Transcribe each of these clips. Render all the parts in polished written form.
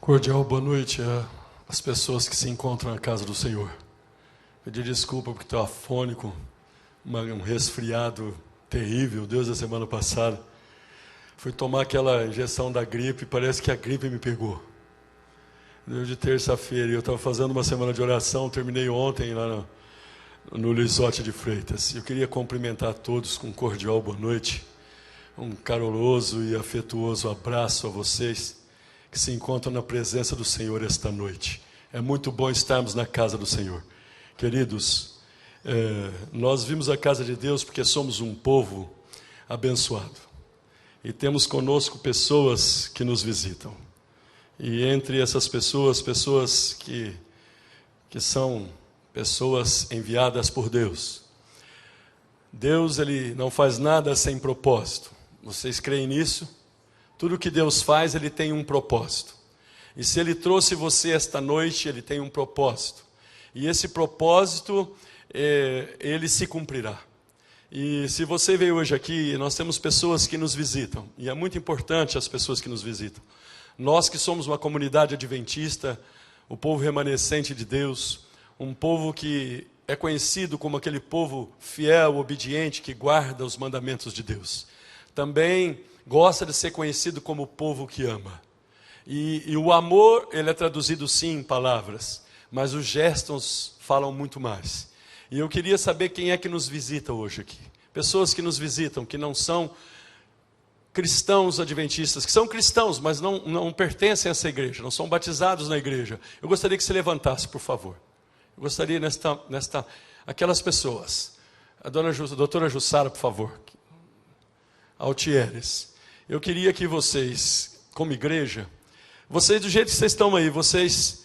Cordial boa noite às pessoas que se encontram na casa do Senhor. Pedir desculpa porque estou afônico, um resfriado terrível, Deus, da semana passada. Fui tomar aquela injeção da gripe, parece que a gripe me pegou. Deu de terça-feira, e eu estava fazendo uma semana de oração, terminei ontem lá no Lisote de Freitas. Eu queria cumprimentar a todos com um cordial boa noite, um caloroso e afetuoso abraço a vocês que se encontram na presença do Senhor esta noite. É muito bom estarmos na casa do Senhor. Queridos, nós vimos a casa de Deus porque somos um povo abençoado. E temos conosco pessoas que nos visitam. E entre essas pessoas que são pessoas enviadas por Deus. Deus, Ele não faz nada sem propósito. Vocês creem nisso? Tudo que Deus faz, Ele tem um propósito. E se Ele trouxe você esta noite, Ele tem um propósito. E esse propósito, Ele se cumprirá. E se você veio hoje aqui, nós temos pessoas que nos visitam. E é muito importante as pessoas que nos visitam. Nós que somos uma comunidade adventista, o povo remanescente de Deus, um povo que é conhecido como aquele povo fiel, obediente, que guarda os mandamentos de Deus. Também gosta de ser conhecido como o povo que ama. E o amor, ele é traduzido sim em palavras, mas os gestos falam muito mais. E eu queria saber quem é que nos visita hoje aqui. Pessoas que nos visitam, que não são cristãos adventistas, que são cristãos, mas não pertencem a essa igreja, não são batizados na igreja. Eu gostaria que se levantasse, por favor. Eu gostaria aquelas pessoas. A doutora Jussara, por favor. Altieres. Eu queria que vocês, como igreja, vocês do jeito que vocês estão aí, vocês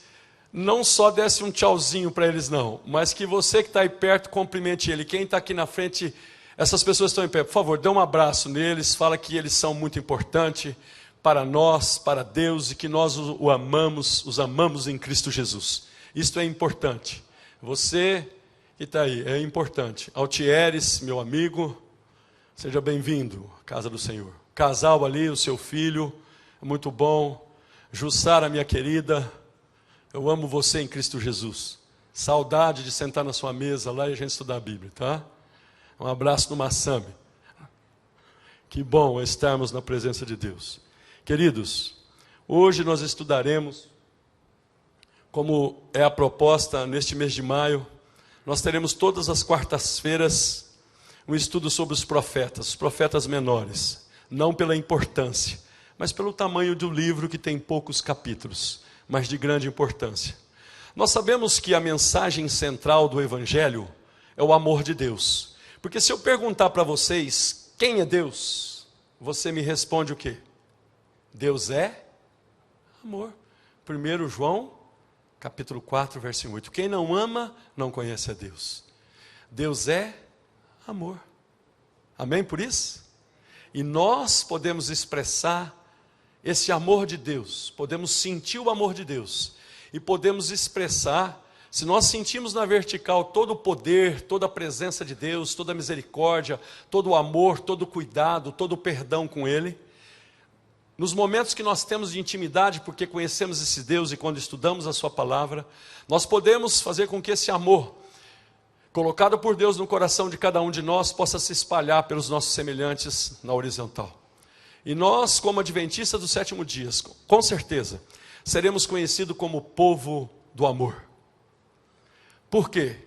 não só dessem um tchauzinho para eles não, mas que você que está aí perto cumprimente ele. Quem está aqui na frente, essas pessoas estão em pé, por favor, dê um abraço neles, fala que eles são muito importantes para nós, para Deus, e que nós os amamos em Cristo Jesus. Isto é importante. Você que está aí, é importante. Altieres, meu amigo, seja bem-vindo à casa do Senhor. Casal ali, o seu filho, muito bom. Jussara, minha querida, eu amo você em Cristo Jesus. Saudade de sentar na sua mesa lá e a gente estudar a Bíblia, tá? Um abraço no Massami. Que bom estarmos na presença de Deus. Queridos, hoje nós estudaremos, como é a proposta neste mês de maio, nós teremos todas as quartas-feiras um estudo sobre os profetas menores. Não pela importância, mas pelo tamanho do livro que tem poucos capítulos, mas de grande importância. Nós sabemos que a mensagem central do Evangelho é o amor de Deus. Porque se eu perguntar para vocês, quem é Deus? Você me responde o quê? Deus é amor. 1 João, capítulo 4, verso 8. Quem não ama, não conhece a Deus. Deus é amor. Amém por isso? E nós podemos expressar esse amor de Deus, podemos sentir o amor de Deus, e podemos expressar, se nós sentimos na vertical todo o poder, toda a presença de Deus, toda a misericórdia, todo o amor, todo o cuidado, todo o perdão com Ele, nos momentos que nós temos de intimidade, porque conhecemos esse Deus e quando estudamos a sua palavra, nós podemos fazer com que esse amor, colocado por Deus no coração de cada um de nós, possa se espalhar pelos nossos semelhantes na horizontal. E nós, como adventistas do sétimo dia, com certeza, seremos conhecidos como o povo do amor. Por quê?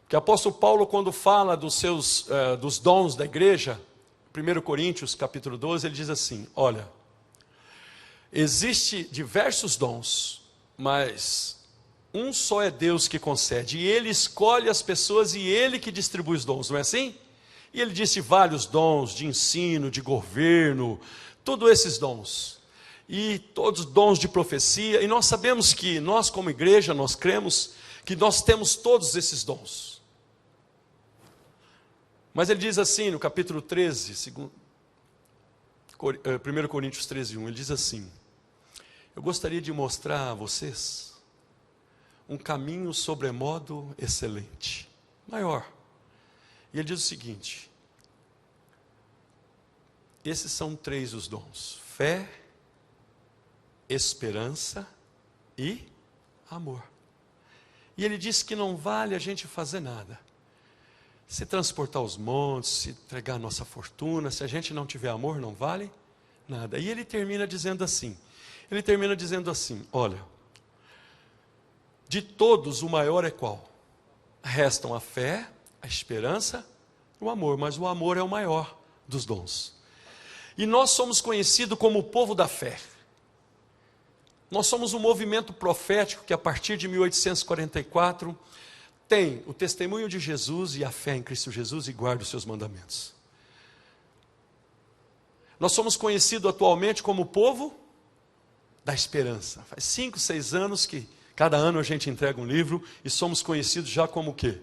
Porque o apóstolo Paulo, quando fala dos dons da igreja, 1 Coríntios, capítulo 12, ele diz assim, olha, existe diversos dons, mas um só é Deus que concede, e Ele escolhe as pessoas e Ele que distribui os dons, não é assim? E ele disse vários dons de ensino, de governo, todos esses dons. E todos dons de profecia, e nós sabemos que nós como igreja, nós cremos que nós temos todos esses dons. Mas ele diz assim no capítulo 13, 1 Coríntios 13, 1, ele diz assim, eu gostaria de mostrar a vocês um caminho sobremodo excelente, maior. E ele diz o seguinte, esses são 3 os dons, fé, esperança e amor. E ele disse que não vale a gente fazer nada. Se transportar os montes, se entregar a nossa fortuna, se a gente não tiver amor, não vale nada. E ele termina dizendo assim, olha, de todos o maior é qual? Restam a fé, a esperança, o amor, mas o amor é o maior dos dons. E nós somos conhecidos como o povo da fé. Nós somos um movimento profético que a partir de 1844 tem o testemunho de Jesus e a fé em Cristo Jesus e guarda os seus mandamentos. Nós somos conhecidos atualmente como o povo da esperança. Faz 5, 6 anos que cada ano a gente entrega um livro e somos conhecidos já como o quê?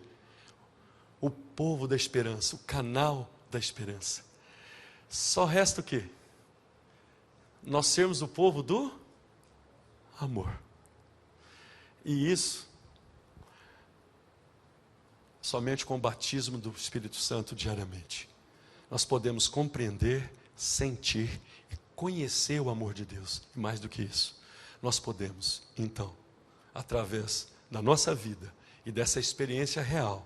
O povo da esperança, o canal da esperança. Só resta o quê? Nós sermos o povo do amor. E isso somente com o batismo do Espírito Santo diariamente nós podemos compreender, sentir e conhecer o amor de Deus. E mais do que isso, nós podemos, então, através da nossa vida e dessa experiência real,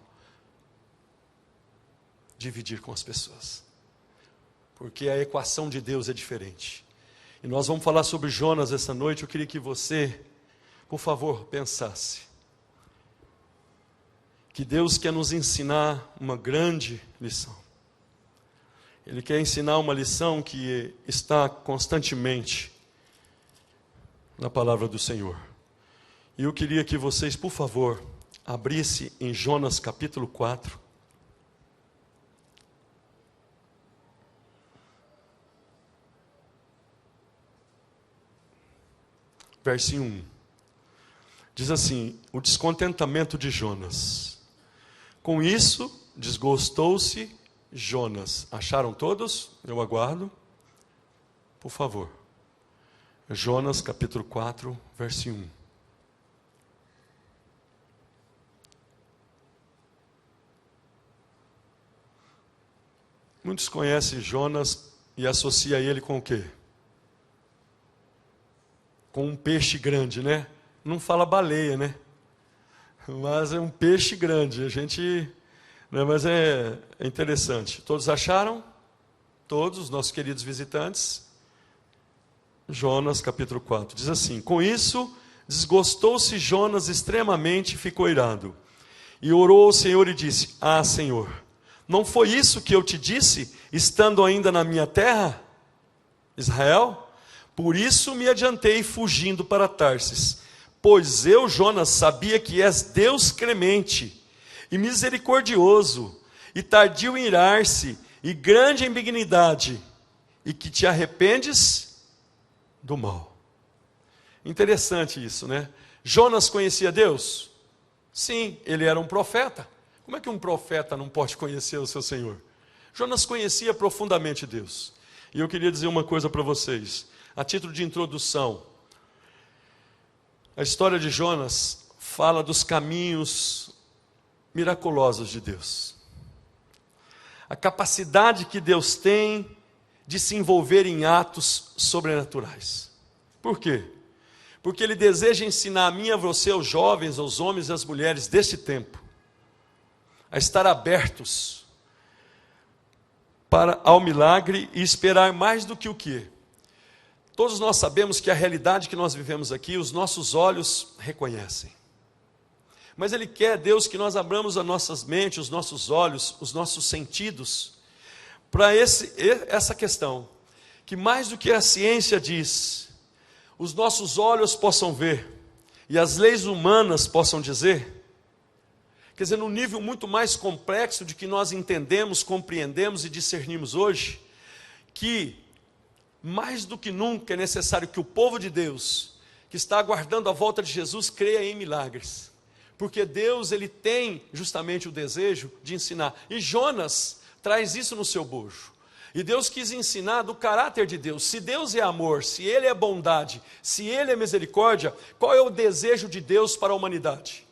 dividir com as pessoas. Porque a equação de Deus é diferente. E nós vamos falar sobre Jonas essa noite. Eu queria que você, por favor, pensasse que Deus quer nos ensinar uma grande lição. Ele quer ensinar uma lição que está constantemente na palavra do Senhor. E eu queria que vocês, por favor, abrissem em Jonas capítulo 4. Versinho 1. Diz assim, o descontentamento de Jonas. Com isso, desgostou-se Jonas. Acharam todos? Eu aguardo. Por favor. Jonas capítulo 4, versinho 1. Muitos conhecem Jonas e associam ele com o quê? Com um peixe grande, né? Não fala baleia, né? Mas é um peixe grande. A gente, né? Mas é interessante. Todos acharam? Todos os nossos queridos visitantes. Jonas capítulo 4. Diz assim, com isso, desgostou-se Jonas extremamente e ficou irado. E orou ao Senhor e disse, Senhor, não foi isso que eu te disse, estando ainda na minha terra, Israel? Por isso me adiantei fugindo para Tarsis, pois eu, Jonas, sabia que és Deus clemente e misericordioso, e tardio em irar-se, e grande em benignidade, e que te arrependes do mal. Interessante isso, né? Jonas conhecia Deus? Sim, ele era um profeta. Como é que um profeta não pode conhecer o seu Senhor? Jonas conhecia profundamente Deus. E eu queria dizer uma coisa para vocês. A título de introdução, a história de Jonas fala dos caminhos miraculosos de Deus. A capacidade que Deus tem de se envolver em atos sobrenaturais. Por quê? Porque Ele deseja ensinar a mim e a você, aos jovens, aos homens e às mulheres deste tempo, a estar abertos ao milagre e esperar mais do que o quê? Todos nós sabemos que a realidade que nós vivemos aqui, os nossos olhos reconhecem. Mas Ele quer, Deus, que nós abramos as nossas mentes, os nossos olhos, os nossos sentidos, para essa questão, que mais do que a ciência diz, os nossos olhos possam ver, e as leis humanas possam dizer, quer dizer, num nível muito mais complexo de que nós entendemos, compreendemos e discernimos hoje, que mais do que nunca é necessário que o povo de Deus, que está aguardando a volta de Jesus, creia em milagres. Porque Deus, Ele tem justamente o desejo de ensinar. E Jonas traz isso no seu bojo. E Deus quis ensinar do caráter de Deus. Se Deus é amor, se Ele é bondade, se Ele é misericórdia, qual é o desejo de Deus para a humanidade?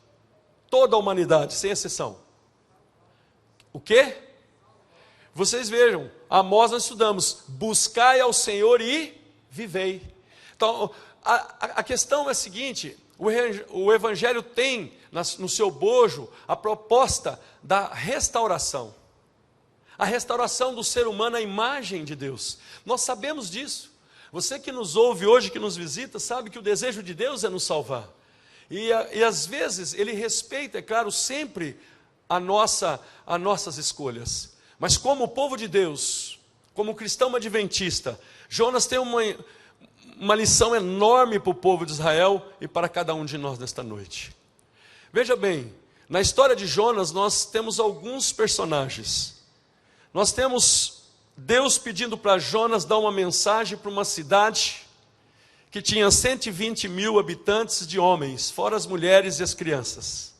Toda a humanidade, sem exceção. O quê? Vocês vejam, Amós nós estudamos, buscai ao Senhor e vivei. Então, a questão é a seguinte: o Evangelho tem no seu bojo a proposta da restauração. A restauração do ser humano à imagem de Deus. Nós sabemos disso. Você que nos ouve hoje, que nos visita, sabe que o desejo de Deus é nos salvar. E às vezes Ele respeita, é claro, sempre as nossas escolhas. Mas como povo de Deus, como cristão adventista, Jonas tem uma lição enorme para o povo de Israel e para cada um de nós nesta noite. Veja bem, na história de Jonas nós temos alguns personagens. Nós temos Deus pedindo para Jonas dar uma mensagem para uma cidade que tinha 120 mil habitantes de homens, fora as mulheres e as crianças.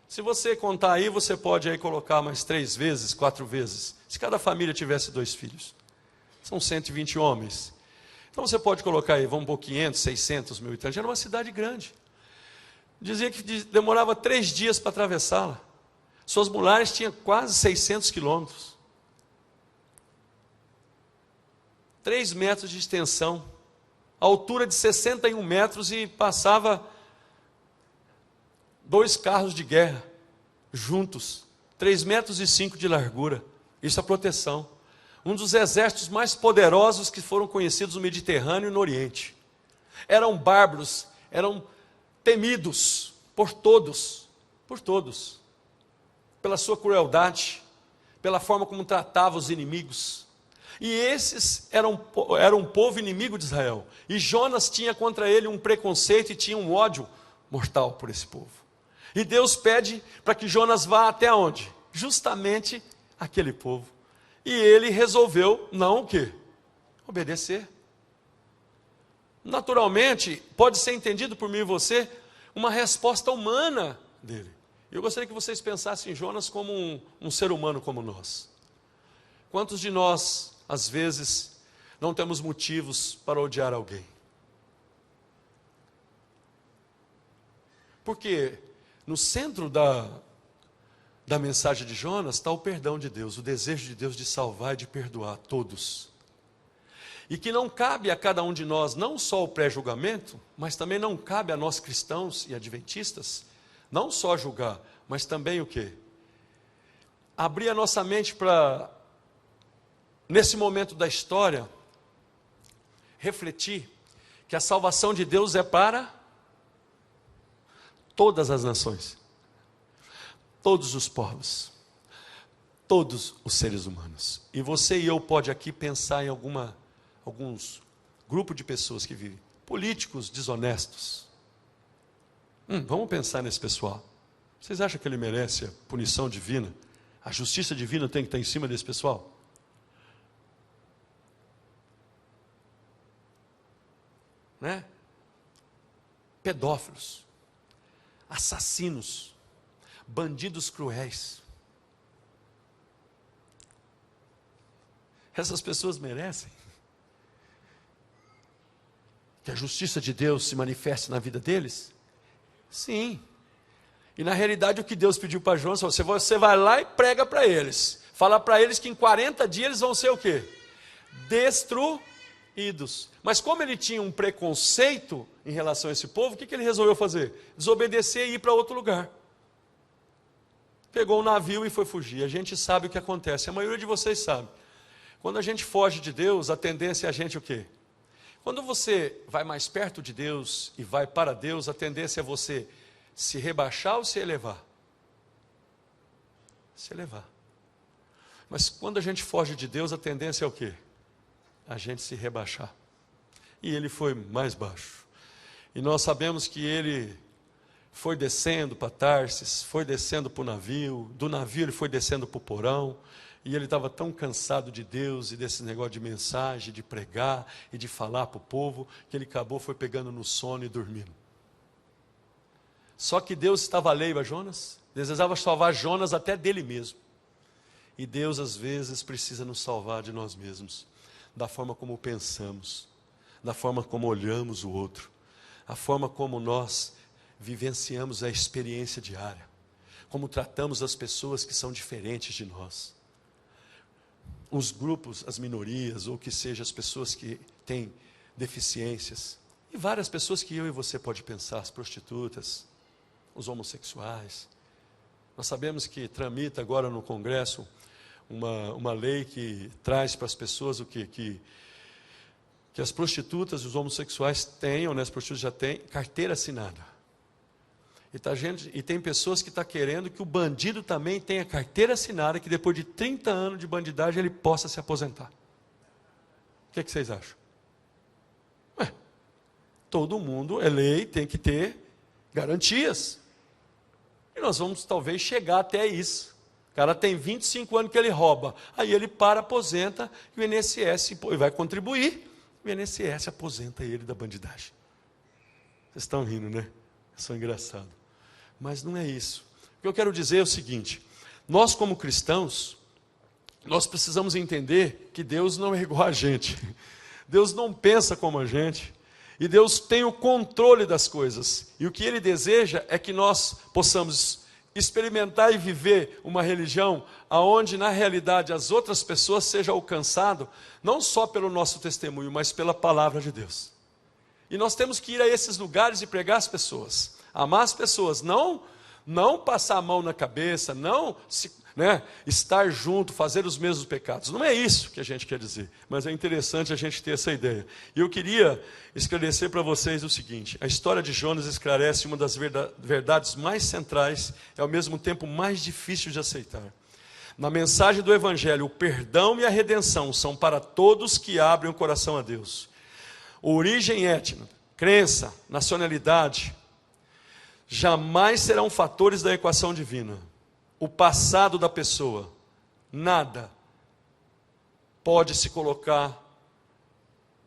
Se você contar aí, você pode aí colocar mais 3 vezes, 4 vezes. Se cada família tivesse 2 filhos. São 120 homens. Então você pode colocar aí, vamos pôr 500, 600 mil habitantes. Era uma cidade grande. Dizia que demorava 3 dias para atravessá-la. Suas muralhas tinham quase 600 quilômetros. 3 metros de extensão. A altura de 61 metros e passava 2 carros de guerra juntos. 3,5 metros de largura. Isso é proteção. Um dos exércitos mais poderosos que foram conhecidos no Mediterrâneo e no Oriente. Eram bárbaros, eram temidos por todos, pela sua crueldade, pela forma como tratava os inimigos. E esses eram um povo inimigo de Israel. E Jonas tinha contra ele um preconceito e tinha um ódio mortal por esse povo. E Deus pede para que Jonas vá até onde? Justamente aquele povo. E ele resolveu não o quê? Obedecer. Naturalmente, pode ser entendido por mim e você uma resposta humana dele. Eu gostaria que vocês pensassem em Jonas como um ser humano como nós. Quantos de nós, às vezes, não temos motivos para odiar alguém? Porque no centro da mensagem de Jonas está o perdão de Deus, o desejo de Deus de salvar e de perdoar todos. E que não cabe a cada um de nós, não só o pré-julgamento, mas também não cabe a nós cristãos e adventistas, não só julgar, mas também o quê? Abrir a nossa mente para, nesse momento da história, refletir que a salvação de Deus é para todas as nações, todos os povos, todos os seres humanos. E você e eu pode aqui pensar em alguns grupos de pessoas que vivem, políticos desonestos. Vamos pensar nesse pessoal. Vocês acham que ele merece a punição divina? A justiça divina tem que estar em cima desse pessoal? Né? Pedófilos, assassinos, bandidos cruéis. Essas pessoas merecem que a justiça de Deus se manifeste na vida deles? Sim. E na realidade o que Deus pediu para Jonas, você vai lá e prega para eles. Fala para eles que em 40 dias eles vão ser o quê? Destruídos. Mas como ele tinha um preconceito em relação a esse povo, o que ele resolveu fazer? Desobedecer e ir para outro lugar. Pegou um navio e foi fugir. A gente sabe o que acontece, a maioria de vocês sabe. Quando a gente foge de Deus, a tendência é a gente o quê? Quando você vai mais perto de Deus e vai para Deus, a tendência é você se rebaixar ou se elevar? Se elevar. Mas quando a gente foge de Deus, a tendência é o quê? A gente se rebaixar. E ele foi mais baixo. E nós sabemos que ele foi descendo para Tarsis, foi descendo para o navio, do navio ele foi descendo para o porão, e ele estava tão cansado de Deus e desse negócio de mensagem, de pregar e de falar para o povo, que ele foi pegando no sono e dormindo. Só que Deus estava alheio a Jonas, desejava salvar Jonas até dele mesmo. E Deus às vezes precisa nos salvar de nós mesmos, da forma como pensamos, da forma como olhamos o outro, a forma como nós vivenciamos a experiência diária, como tratamos as pessoas que são diferentes de nós. Os grupos, as minorias, ou que seja as pessoas que têm deficiências. E várias pessoas que eu e você pode pensar, as prostitutas, os homossexuais. Nós sabemos que tramita agora no Congresso uma lei que traz para as pessoas o quê? Que as prostitutas e os homossexuais tenham, né, as prostitutas já têm, carteira assinada. E tem pessoas que estão querendo que o bandido também tenha carteira assinada, que depois de 30 anos de bandidagem ele possa se aposentar. O que vocês acham? Todo mundo, é lei, tem que ter garantias. E nós vamos talvez chegar até isso. O cara tem 25 anos que ele rouba, aí ele aposenta, e o INSS vai contribuir, o INSS aposenta ele da bandidagem. Vocês estão rindo, né? Eu sou engraçado. Mas não é isso. O que eu quero dizer é o seguinte: nós como cristãos, nós precisamos entender que Deus não é igual a gente. Deus não pensa como a gente. E Deus tem o controle das coisas. E o que Ele deseja é que nós possamos experimentar e viver uma religião onde, na realidade, as outras pessoas sejam alcançadas, não só pelo nosso testemunho, mas pela palavra de Deus. E nós temos que ir a esses lugares e pregar as pessoas, amar as pessoas, não passar a mão na cabeça, não estar junto, fazer os mesmos pecados. Não é isso que a gente quer dizer, mas é interessante a gente ter essa ideia. E eu queria esclarecer para vocês o seguinte: a história de Jonas esclarece uma das verdades mais centrais e ao mesmo tempo mais difícil de aceitar. Na mensagem do Evangelho, o perdão e a redenção são para todos que abrem o coração a Deus. Origem étnica, crença, nacionalidade, jamais serão fatores da equação divina. O passado da pessoa, nada pode se colocar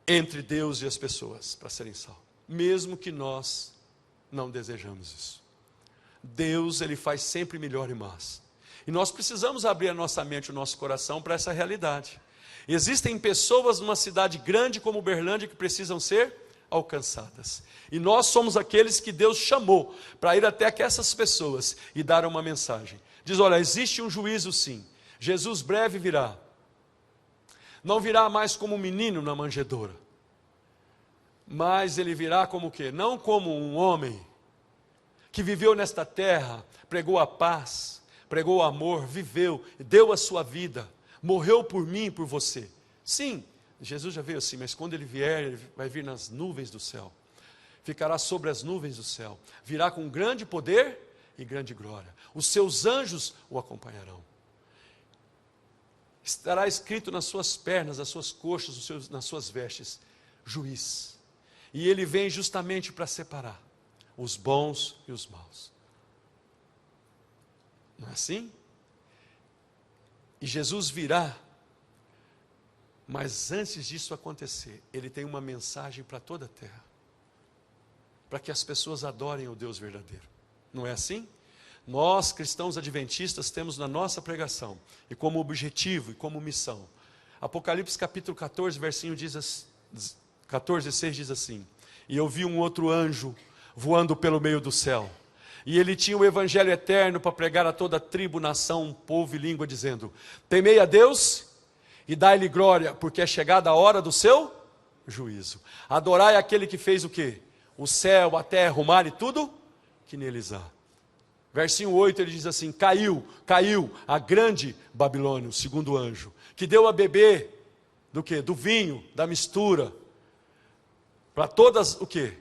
entre Deus e as pessoas para serem salvos, mesmo que nós não desejamos isso. Deus, Ele faz sempre melhor e mais. E nós precisamos abrir a nossa mente e o nosso coração para essa realidade. Existem pessoas numa cidade grande como Uberlândia que precisam ser alcançadas. E nós somos aqueles que Deus chamou para ir até essas pessoas e dar uma mensagem. Diz: olha, existe um juízo sim. Jesus breve virá. Não virá mais como um menino na manjedoura. Mas ele virá como o quê? Não como um homem que viveu nesta terra, pregou a paz, pregou o amor, viveu, deu a sua vida, morreu por mim e por você. Sim, Jesus já veio assim, mas quando ele vier, ele vai vir nas nuvens do céu. Ficará sobre as nuvens do céu. Virá com grande poder e grande glória. Os seus anjos o acompanharão. Estará escrito nas suas pernas, nas suas coxas, nas suas vestes, juiz. E ele vem justamente para separar os bons e os maus. Não é assim? E Jesus virá, mas antes disso acontecer, ele tem uma mensagem para toda a terra, para que as pessoas adorem o Deus verdadeiro. Não é assim? Nós, cristãos adventistas, temos na nossa pregação, e como objetivo e como missão, Apocalipse capítulo 14, versinho 14:6 diz assim: e eu vi um outro anjo voando pelo meio do céu, e ele tinha o evangelho eterno para pregar a toda tribo, nação, povo e língua, dizendo: temei a Deus e dai-lhe glória, porque é chegada a hora do seu juízo. Adorai aquele que fez o quê? O céu, a terra, o mar e tudo que neles há. Versinho 8, ele diz assim: caiu a grande Babilônia, o segundo anjo, que deu a beber do quê? Do vinho, da mistura, para todas, o quê?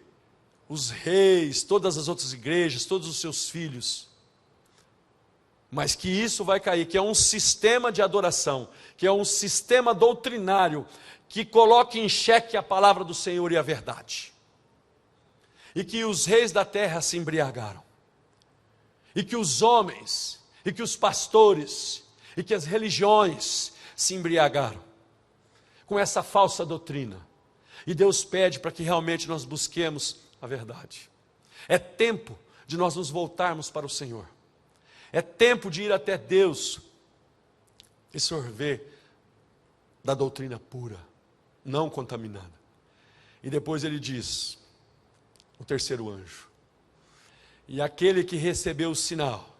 Os reis, todas as outras igrejas, todos os seus filhos. Mas que isso vai cair, que é um sistema de adoração, que é um sistema doutrinário, que coloca em xeque a palavra do Senhor e a verdade. E que os reis da terra se embriagaram. E que os homens, e que os pastores, e que as religiões se embriagaram com essa falsa doutrina. E Deus pede para que realmente nós busquemos a verdade. É tempo de nós nos voltarmos para o Senhor. É tempo de ir até Deus e sorver da doutrina pura, não contaminada. E depois ele diz, o terceiro anjo: e aquele que recebeu o sinal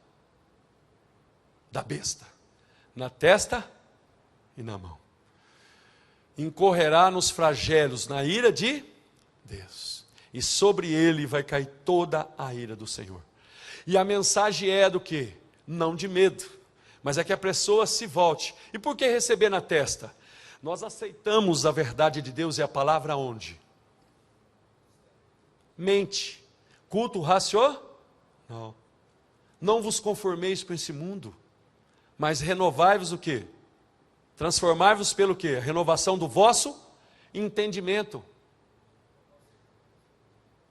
da besta, na testa e na mão, incorrerá nos flagelos, na ira de Deus, e sobre ele vai cair toda a ira do Senhor. E a mensagem é do quê? Não de medo, mas é que a pessoa se volte. E por que receber na testa? Nós aceitamos a verdade de Deus e a palavra onde? Mente. Culto racional? Não. Não vos conformeis com esse mundo, mas renovai-vos o quê? Transformai-vos pelo quê? A renovação do vosso entendimento.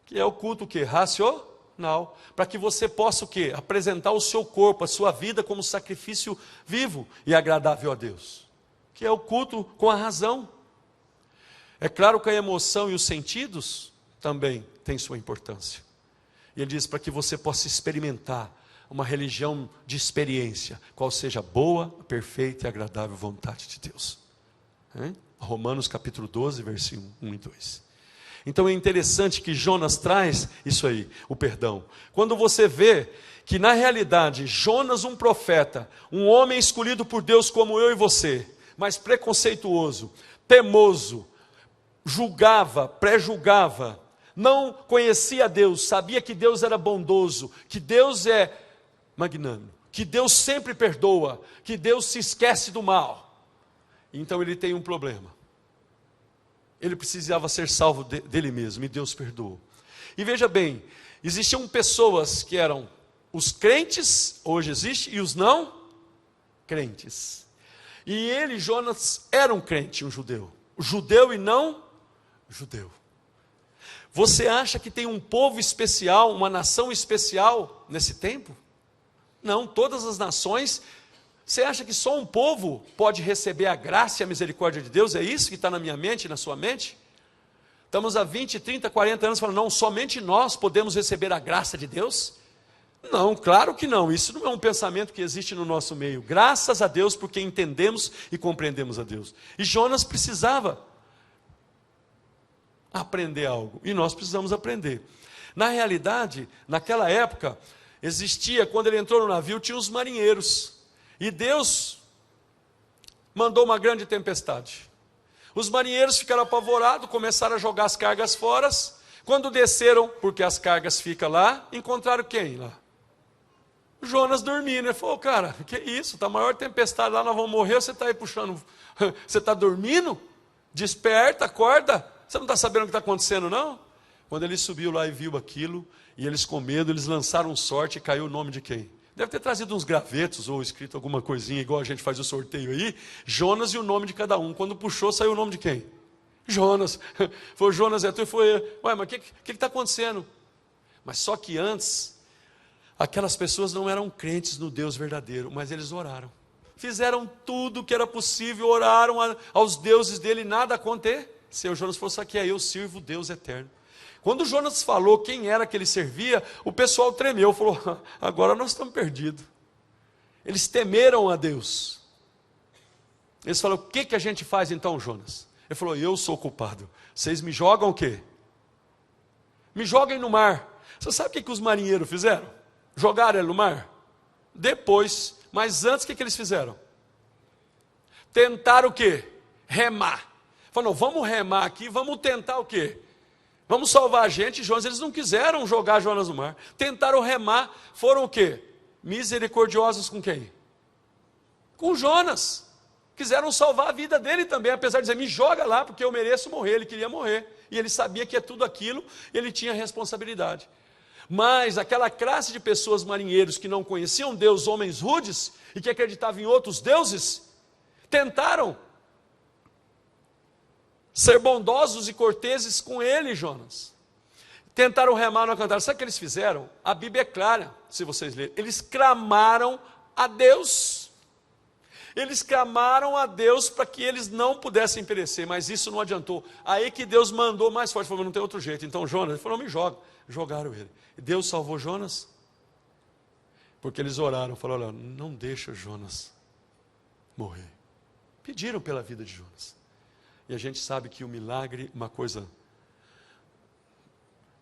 Que é o culto o quê? Racional. Para que você possa o quê? Apresentar o seu corpo, a sua vida como sacrifício vivo e agradável a Deus. Que é o culto com a razão. É claro que a emoção e os sentidos também têm sua importância. E ele diz para que você possa experimentar uma religião de experiência, qual seja a boa, perfeita e agradável vontade de Deus. Romanos capítulo 12, versículo 1 e 2. Então é interessante que Jonas traz isso aí, o perdão. Quando você vê que na realidade Jonas, um profeta, um homem escolhido por Deus como eu e você, mas preconceituoso, temoso, julgava, pré-julgava, não conhecia Deus, sabia que Deus era bondoso, que Deus é magnânimo, que Deus sempre perdoa, que Deus se esquece do mal. Então ele tem um problema. Ele precisava ser salvo dele mesmo, e Deus perdoou. E veja bem, existiam pessoas que eram os crentes, hoje existe, e os não crentes. E ele, Jonas, era um crente, um judeu e não judeu. Você acha que tem um povo especial, uma nação especial nesse tempo? Não, todas as nações. Você acha que só um povo pode receber a graça e a misericórdia de Deus? É isso que está na minha mente, na sua mente? Estamos há 20, 30, 40 anos falando, não, somente nós podemos receber a graça de Deus? Não, claro que não, isso não é um pensamento que existe no nosso meio. Graças a Deus porque entendemos e compreendemos a Deus. E Jonas precisava aprender algo, e nós precisamos aprender. Na realidade, naquela época, existia, quando ele entrou no navio, tinha os marinheiros, e Deus mandou uma grande tempestade. Os marinheiros ficaram apavorados, começaram a jogar as cargas fora. Quando desceram, porque as cargas ficam lá, encontraram quem lá? Jonas dormindo. Ele falou, cara, que isso, está a maior tempestade lá, nós vamos morrer, você está aí puxando, você está dormindo? Desperta, acorda. Você não está sabendo o que está acontecendo, não? Quando ele subiu lá e viu aquilo, e eles com medo, eles lançaram sorte e caiu o nome de quem? Deve ter trazido uns gravetos ou escrito alguma coisinha, igual a gente faz o sorteio aí. Jonas e o nome de cada um. Quando puxou, saiu o nome de quem? Jonas. Foi Jonas, é tu e foi. Ué, mas o que está acontecendo? Mas só que antes, aquelas pessoas não eram crentes no Deus verdadeiro, mas eles oraram. Fizeram tudo o que era possível, oraram aos deuses dele, nada aconteceu. Se o Jonas fosse aqui, aí eu sirvo o Deus eterno. Quando Jonas falou quem era que ele servia, o pessoal tremeu, falou, agora nós estamos perdidos. Eles temeram a Deus. Eles falaram, o que a gente faz então, Jonas? Ele falou, eu sou o culpado. Vocês me jogam o quê? Me joguem no mar. Você sabe o que os marinheiros fizeram? Jogaram ele no mar? Depois, mas antes o que eles fizeram? Tentaram o quê? Remar. Falaram, vamos remar aqui, vamos tentar o quê? Vamos salvar a gente. Jonas, eles não quiseram jogar Jonas no mar. Tentaram remar, foram o quê? Misericordiosos com quem? Com Jonas. Quiseram salvar a vida dele também, apesar de dizer, me joga lá, porque eu mereço morrer. Ele queria morrer. E ele sabia que é tudo aquilo, ele tinha responsabilidade. Mas aquela classe de pessoas, marinheiros, que não conheciam Deus, homens rudes, e que acreditavam em outros deuses, tentaram ser bondosos e corteses com ele, Jonas. Tentaram remar, não cantaram. Sabe o que eles fizeram? A Bíblia é clara, se vocês lerem. Eles clamaram a Deus. Eles clamaram a Deus para que eles não pudessem perecer, mas isso não adiantou. Aí que Deus mandou mais forte, falou, não tem outro jeito. Então Jonas, ele falou, me joga. Jogaram ele. Deus salvou Jonas, porque eles oraram, falaram, olha, não deixa Jonas morrer. Pediram pela vida de Jonas. E a gente sabe que o milagre, uma coisa,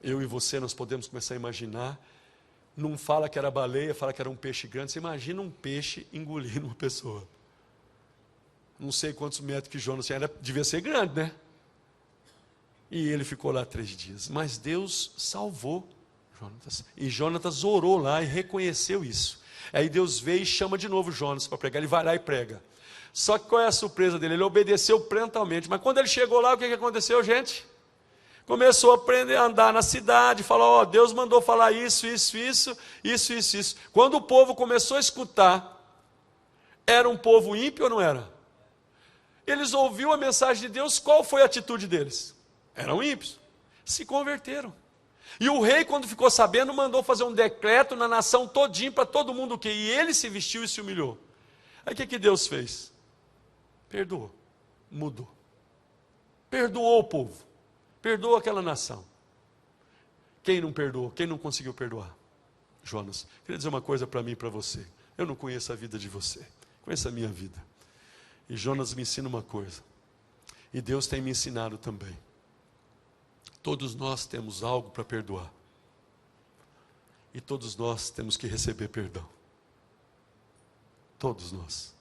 eu e você, nós podemos começar a imaginar, não fala que era baleia, fala que era um peixe grande, você imagina um peixe engolindo uma pessoa. Não sei quantos metros que Jonas tinha, devia ser grande, né? E ele ficou lá 3 dias. Mas Deus salvou Jonatas. E Jonatas orou lá e reconheceu isso. Aí Deus veio e chama de novo Jonas para pregar. Ele vai lá e prega. Só que qual é a surpresa dele? Ele obedeceu prontamente. Mas quando ele chegou lá, o que aconteceu, gente? Começou a aprender a andar na cidade, falar, ó, Deus mandou falar isso. Quando o povo começou a escutar, era um povo ímpio ou não era? Eles ouviram a mensagem de Deus, qual foi a atitude deles? Eram ímpios, se converteram. E o rei, quando ficou sabendo, mandou fazer um decreto na nação todinha, para todo mundo o quê? E ele se vestiu e se humilhou. Aí o que Deus fez? Perdoou, mudou. Perdoou o povo, perdoou aquela nação. Quem não perdoou? Quem não conseguiu perdoar? Jonas. Queria dizer uma coisa para mim e para você. Eu não conheço a vida de você, conheço a minha vida. E Jonas me ensina uma coisa. E Deus tem me ensinado também. Todos nós temos algo para perdoar. E todos nós temos que receber perdão. Todos nós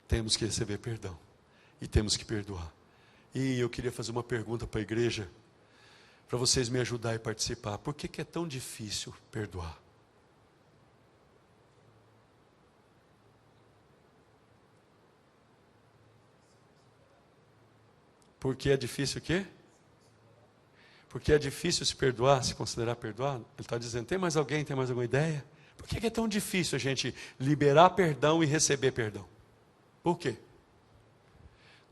temos que receber perdão. E temos que perdoar. E eu queria fazer uma pergunta para a igreja, para vocês me ajudarem a participar. Por que é tão difícil perdoar? Porque é difícil o quê? Porque é difícil se perdoar, se considerar perdoado? Ele está dizendo, tem mais alguém, tem mais alguma ideia? Por que é tão difícil a gente liberar perdão e receber perdão? Por quê?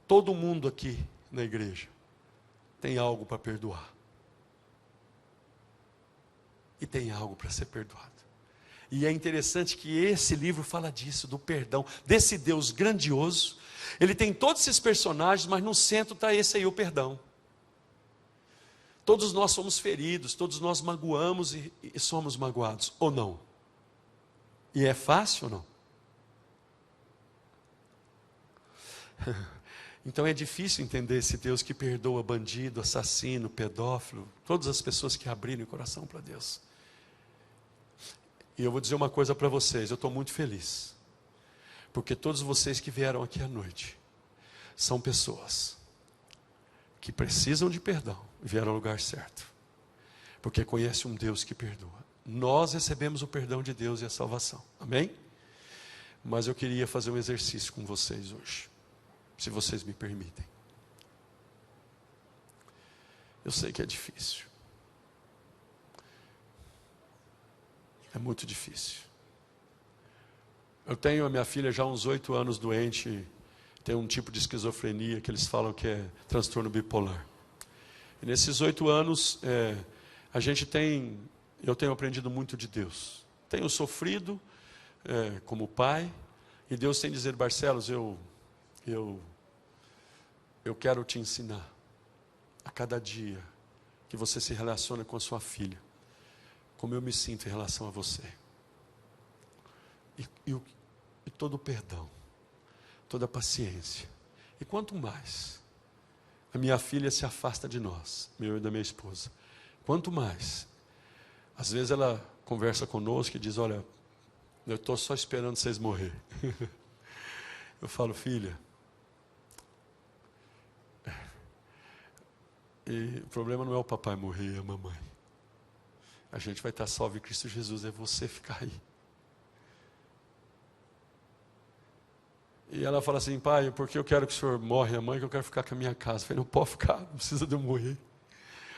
Todo mundo aqui na igreja tem algo para perdoar. E tem algo para ser perdoado. E é interessante que esse livro fala disso, do perdão, desse Deus grandioso. Ele tem todos esses personagens, mas no centro está esse aí, o perdão. Todos nós somos feridos, todos nós magoamos e somos magoados, ou não? E é fácil ou não? Então é difícil entender esse Deus que perdoa bandido, assassino, pedófilo, todas as pessoas que abriram o coração para Deus. E eu vou dizer uma coisa para vocês, eu estou muito feliz. Porque todos vocês que vieram aqui à noite, são pessoas que precisam de perdão, e vieram ao lugar certo. Porque conhece um Deus que perdoa. Nós recebemos o perdão de Deus e a salvação. Amém? Mas eu queria fazer um exercício com vocês hoje. Se vocês me permitem. Eu sei que é difícil. É muito difícil. Eu tenho a minha filha já há uns 8 anos doente, tem um tipo de esquizofrenia que eles falam que é transtorno bipolar. E nesses 8 anos, eu tenho aprendido muito de Deus. Tenho sofrido como pai, e Deus tem dizer, Barcelos, eu quero te ensinar a cada dia que você se relaciona com a sua filha, como eu me sinto em relação a você. E todo o perdão, toda a paciência. E quanto mais a minha filha se afasta de nós, meu e da minha esposa, quanto mais, às vezes ela conversa conosco e diz, olha, eu estou só esperando vocês morrer. Eu falo, filha, e o problema não é o papai morrer, é a mamãe. A gente vai estar salvo em Cristo Jesus, é você ficar aí. E ela fala assim, pai, porque eu quero que o senhor morre a mãe, que eu quero ficar com a minha casa. Eu falei, não pode ficar, não precisa de eu morrer.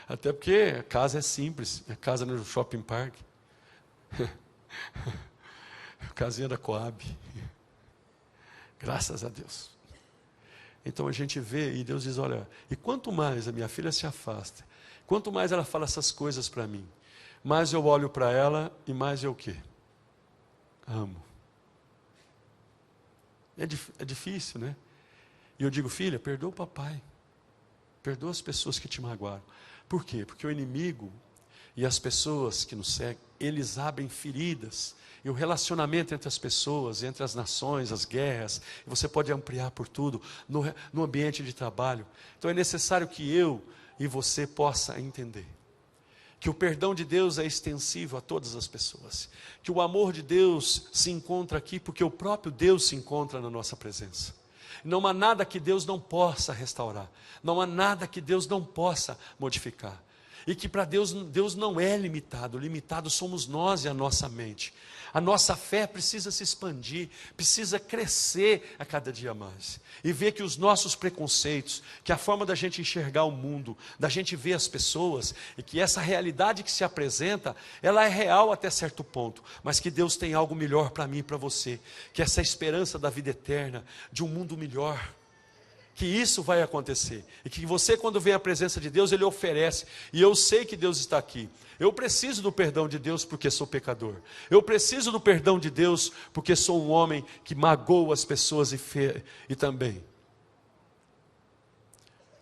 Até porque a casa é simples, a casa no shopping park. A casinha da Coab. Graças a Deus. Então a gente vê e Deus diz, olha, e quanto mais a minha filha se afasta, quanto mais ela fala essas coisas para mim, mais eu olho para ela e mais eu o quê? Amo. É difícil, né? E eu digo, filha, perdoa o papai. Perdoa as pessoas que te magoaram. Por quê? Porque o inimigo e as pessoas que nos seguem, eles abrem feridas. E o relacionamento entre as pessoas, entre as nações, as guerras, e você pode ampliar por tudo, no ambiente de trabalho. Então é necessário que eu e você possa entender que o perdão de Deus é extensivo a todas as pessoas, que o amor de Deus se encontra aqui, porque o próprio Deus se encontra na nossa presença. Não há nada que Deus não possa restaurar. Não há nada que Deus não possa modificar. E que para Deus, Deus não é limitado. Limitado somos nós e a nossa mente. A nossa fé precisa se expandir, precisa crescer a cada dia mais. E ver que os nossos preconceitos, que a forma da gente enxergar o mundo, da gente ver as pessoas, e que essa realidade que se apresenta, ela é real até certo ponto, mas que Deus tem algo melhor para mim e para você, que essa esperança da vida eterna, de um mundo melhor, que isso vai acontecer, e que você, quando vem à presença de Deus, Ele oferece, e eu sei que Deus está aqui. Eu preciso do perdão de Deus porque sou pecador. Eu preciso do perdão de Deus porque sou um homem que magoa as pessoas e também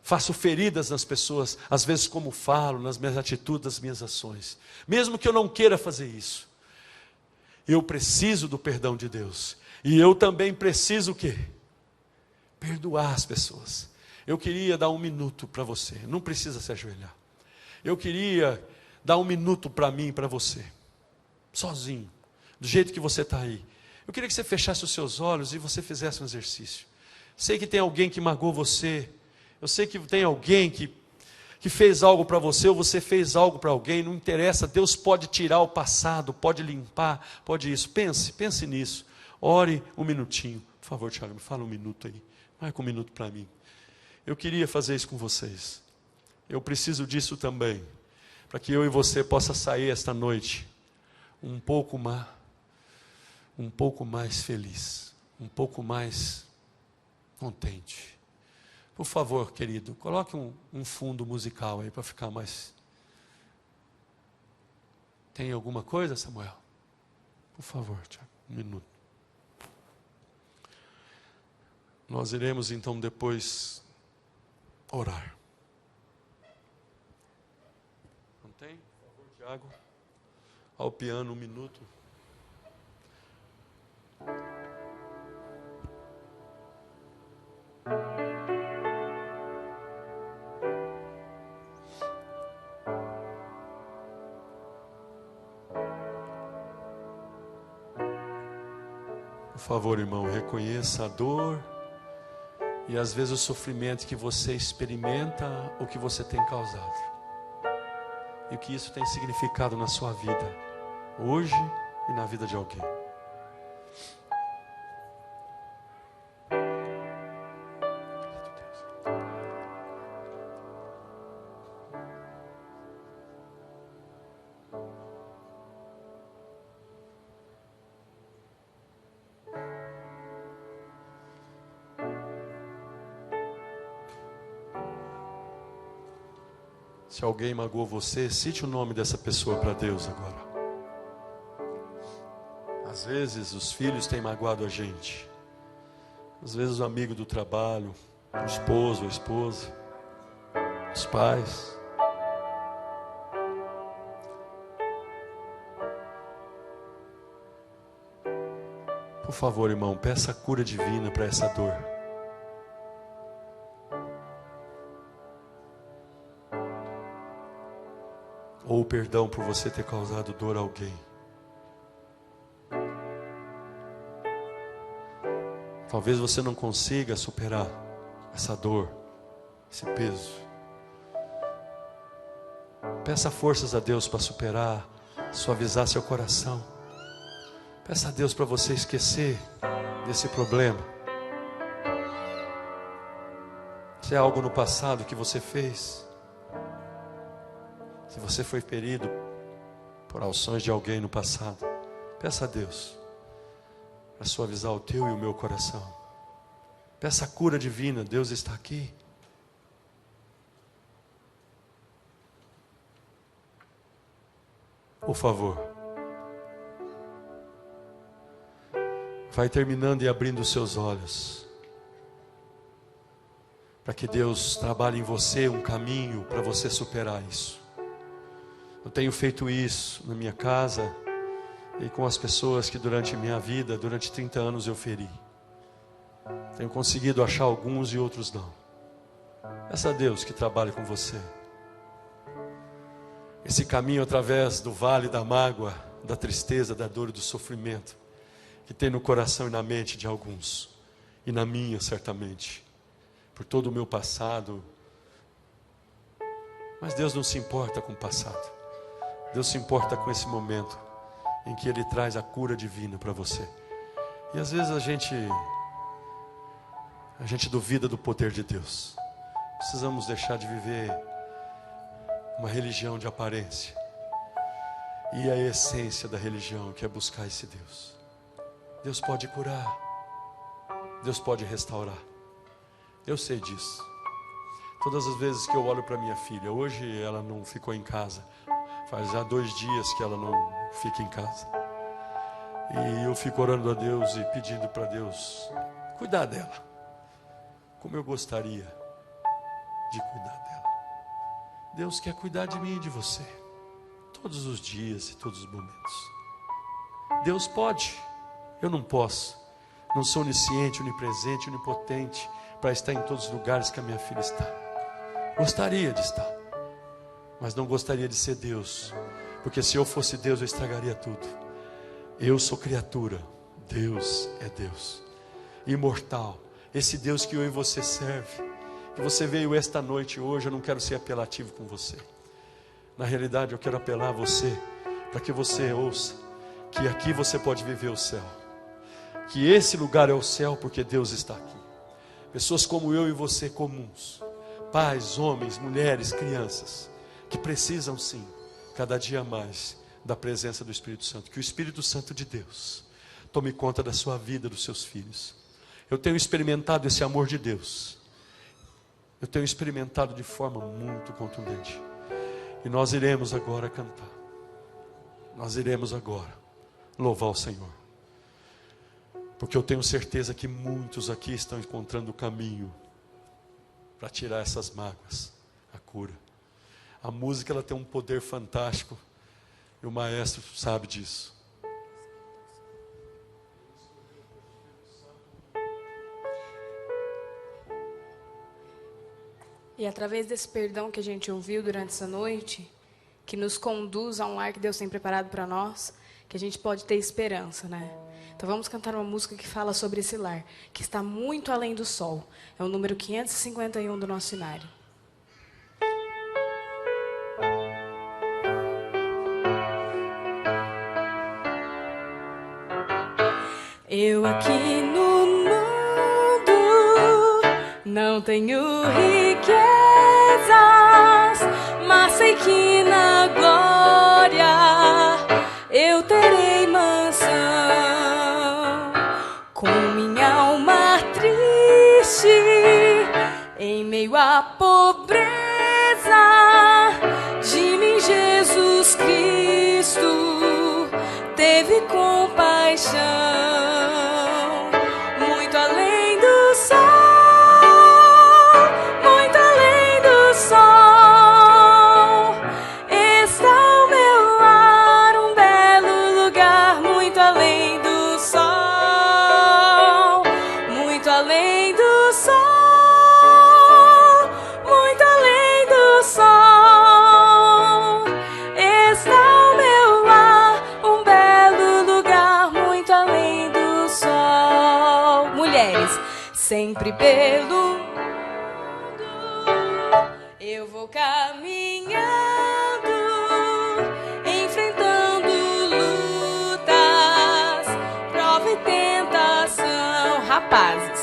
faço feridas nas pessoas, às vezes como falo, nas minhas atitudes, nas minhas ações. Mesmo que eu não queira fazer isso, eu preciso do perdão de Deus. E eu também preciso o quê? Perdoar as pessoas. Eu queria dar um minuto para você, não precisa se ajoelhar. Eu queria dar um minuto para mim e para você, sozinho, do jeito que você está aí. Eu queria que você fechasse os seus olhos e você fizesse um exercício. Sei que tem alguém que magoou você, eu sei que tem alguém que fez algo para você, ou você fez algo para alguém, não interessa, Deus pode tirar o passado, pode limpar, pode isso. Pense nisso, ore um minutinho. Por favor, Tiago, me fala um minuto aí, marca um minuto para mim. Eu queria fazer isso com vocês, eu preciso disso também, para que eu e você possa sair esta noite um pouco mais feliz, um pouco mais contente. Por favor, querido, coloque um fundo musical aí para ficar mais... Tem alguma coisa, Samuel? Por favor, Tiago, um minuto. Nós iremos então depois orar. Não tem? Por favor, Tiago. Ao piano, um minuto. Por favor, irmão, reconheça a dor e às vezes o sofrimento que você experimenta ou que você tem causado. E o que isso tem significado na sua vida, hoje e na vida de alguém. Se alguém magoou você, cite o nome dessa pessoa para Deus agora. Às vezes os filhos têm magoado a gente. Às vezes o amigo do trabalho, o esposo, a esposa, os pais. Por favor, irmão, peça a cura divina para essa dor. Ou perdão por você ter causado dor a alguém. Talvez você não consiga superar essa dor, esse peso. Peça forças a Deus para superar, suavizar seu coração. Peça a Deus para você esquecer desse problema. Se é algo no passado que você fez, se você foi ferido por ações de alguém no passado, peça a Deus para suavizar o teu e o meu coração. Peça a cura divina, Deus está aqui. Por favor, vai terminando e abrindo os seus olhos, para que Deus trabalhe em você um caminho para você superar isso. Eu tenho feito isso na minha casa e com as pessoas que durante minha vida, durante 30 anos eu feri. Tenho conseguido achar alguns e outros não. Peça a Deus que trabalhe com você. Esse caminho através do vale da mágoa, da tristeza, da dor e do sofrimento que tem no coração e na mente de alguns. e na minha certamente, por todo o meu passado. Mas Deus não se importa com o passado. Deus se importa com esse momento em que Ele traz a cura divina para você. E às vezes a gente duvida do poder de Deus. Precisamos deixar de viver uma religião de aparência e a essência da religião, que é buscar esse Deus. Deus pode curar, Deus pode restaurar. Eu sei disso. Todas as vezes que eu olho para minha filha, hoje ela não ficou em casa, faz já 2 dias que ela não fica em casa, e eu fico orando a Deus e pedindo para Deus cuidar dela, como eu gostaria de cuidar dela. Deus quer cuidar de mim e de você, todos os dias e todos os momentos. Deus pode, eu não posso. Não sou onisciente, onipresente, onipotente para estar em todos os lugares que a minha filha está. Gostaria de estar, mas não gostaria de ser Deus, porque se eu fosse Deus eu estragaria tudo. Eu sou criatura, Deus é Deus, imortal. Esse Deus que eu e você serve, que você veio esta noite hoje, eu não quero ser apelativo com você. Na realidade eu quero apelar a você, para que você ouça que aqui você pode viver o céu, que esse lugar é o céu porque Deus está aqui. Pessoas como eu e você comuns, pais, homens, mulheres, crianças, que precisam sim, cada dia mais, da presença do Espírito Santo. Que o Espírito Santo de Deus tome conta da sua vida, dos seus filhos. Eu tenho experimentado esse amor de Deus. Eu tenho experimentado de forma muito contundente. E nós iremos agora cantar. Nós iremos agora louvar o Senhor. Porque eu tenho certeza que muitos aqui estão encontrando o caminho para tirar essas mágoas, a cura. A música, ela tem um poder fantástico, e o maestro sabe disso. E através desse perdão que a gente ouviu durante essa noite, que nos conduz a um lar que Deus tem preparado para nós, que a gente pode ter esperança, né? Então vamos cantar uma música que fala sobre esse lar, que está muito além do sol. É o número 551 do nosso cenário. Eu aqui no mundo não tenho riquezas, mas sei que na glória eu terei mansão. Com minha alma triste, em meio à pobreza, de mim Jesus Cristo teve compaixão. Muito além do sol, muito além do sol, está o meu lar, um belo lugar. Muito além do sol, muito além do sol, muito além do sol, está o meu lar, um belo lugar. Muito além do sol. Mulheres, sempre pelo mundo eu vou caminhando, enfrentando lutas, prova e tentação. Rapazes,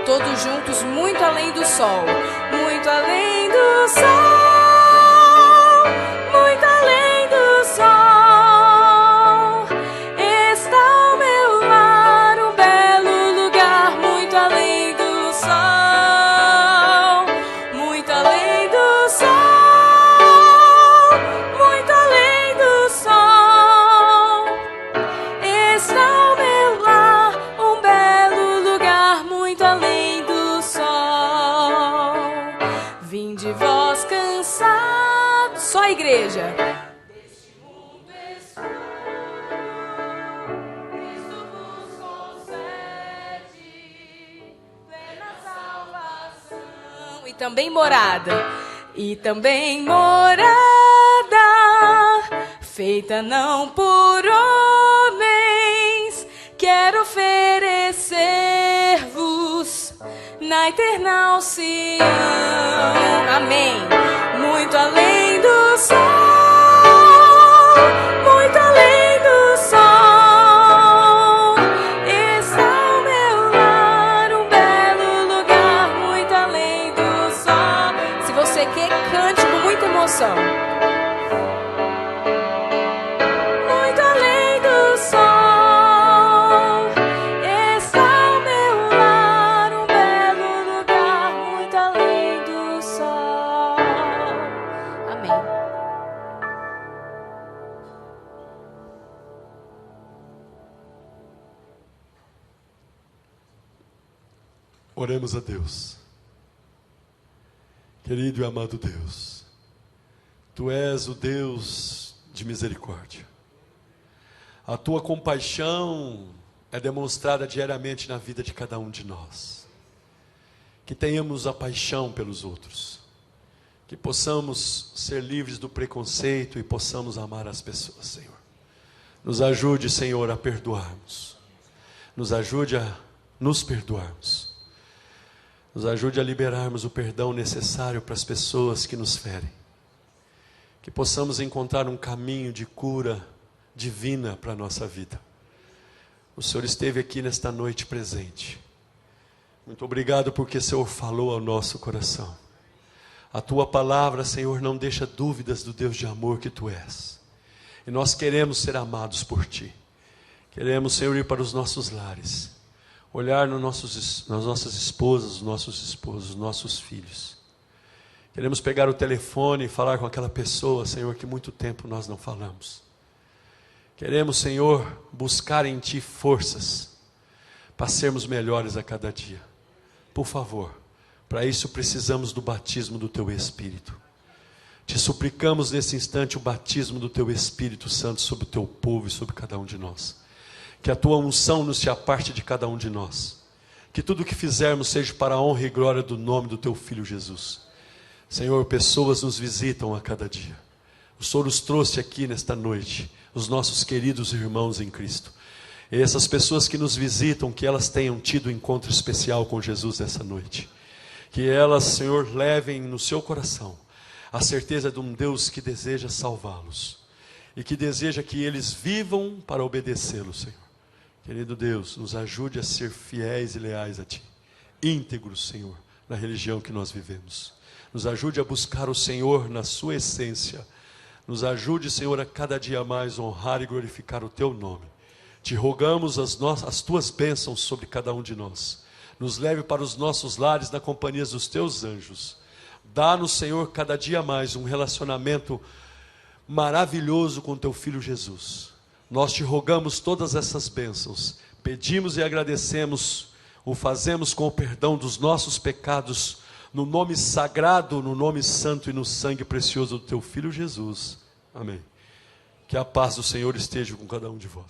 todos juntos, muito além do sol, muito além do sol, muito além do sol, está o meu lar, um belo lugar. Muito além do sol, muito além do sol, muito além do sol, está o meu lar, um belo lugar. Muito além do sol. Vinde vós cansados, só a igreja. Deste mundo escuro, Cristo vos concede plena salvação. também morada, e também morada, feita não por homens, quero oferecer-vos na eternal Sião. Amém. Muito além do sol, muito além do sol, está o meu lar, um belo lugar, muito além do sol. Se você quer, cante com muita emoção. Muito além do sol, está o meu lar, um belo lugar, muito além do sol. Amém. Oremos a Deus. Querido e amado Deus, Tu és o Deus de misericórdia. A Tua compaixão é demonstrada diariamente na vida de cada um de nós. Que tenhamos a paixão pelos outros. Que possamos ser livres do preconceito e possamos amar as pessoas, Senhor. Nos ajude, Senhor, a perdoarmos. Nos ajude a nos perdoarmos. Nos ajude a liberarmos o perdão necessário para as pessoas que nos ferem. Que possamos encontrar um caminho de cura divina para a nossa vida. O Senhor esteve aqui nesta noite presente. Muito obrigado porque o Senhor falou ao nosso coração. A Tua palavra, Senhor, não deixa dúvidas do Deus de amor que Tu és. E nós queremos ser amados por Ti. Queremos, Senhor, ir para os nossos lares. Olhar nas nossas esposas, os nossos esposos, os nossos filhos. Queremos pegar o telefone e falar com aquela pessoa, Senhor, que muito tempo nós não falamos. Queremos, Senhor, buscar em Ti forças para sermos melhores a cada dia. Por favor, para isso precisamos do batismo do Teu Espírito. Te suplicamos nesse instante o batismo do Teu Espírito Santo sobre o Teu povo e sobre cada um de nós. Que a Tua unção não se aparte de cada um de nós. Que tudo o que fizermos seja para a honra e glória do nome do Teu Filho Jesus. Senhor, pessoas nos visitam a cada dia. O Senhor os trouxe aqui nesta noite, os nossos queridos irmãos em Cristo. E essas pessoas que nos visitam, que elas tenham tido um encontro especial com Jesus essa noite. Que elas, Senhor, levem no seu coração a certeza de um Deus que deseja salvá-los. E que deseja que eles vivam para obedecê-lo, Senhor. Querido Deus, nos ajude a ser fiéis e leais a Ti. Íntegros, Senhor, na religião que nós vivemos. Nos ajude a buscar o Senhor na sua essência. Nos ajude, Senhor, a cada dia mais honrar e glorificar o Teu nome. Te rogamos as Tuas bênçãos sobre cada um de nós. Nos leve para os nossos lares na companhia dos Teus anjos. Dá-nos, Senhor, cada dia mais um relacionamento maravilhoso com Teu Filho Jesus. Nós Te rogamos todas essas bênçãos. Pedimos e agradecemos, o fazemos com o perdão dos nossos pecados, no nome sagrado, no nome santo e no sangue precioso do Teu Filho Jesus. Amém. Que a paz do Senhor esteja com cada um de vós.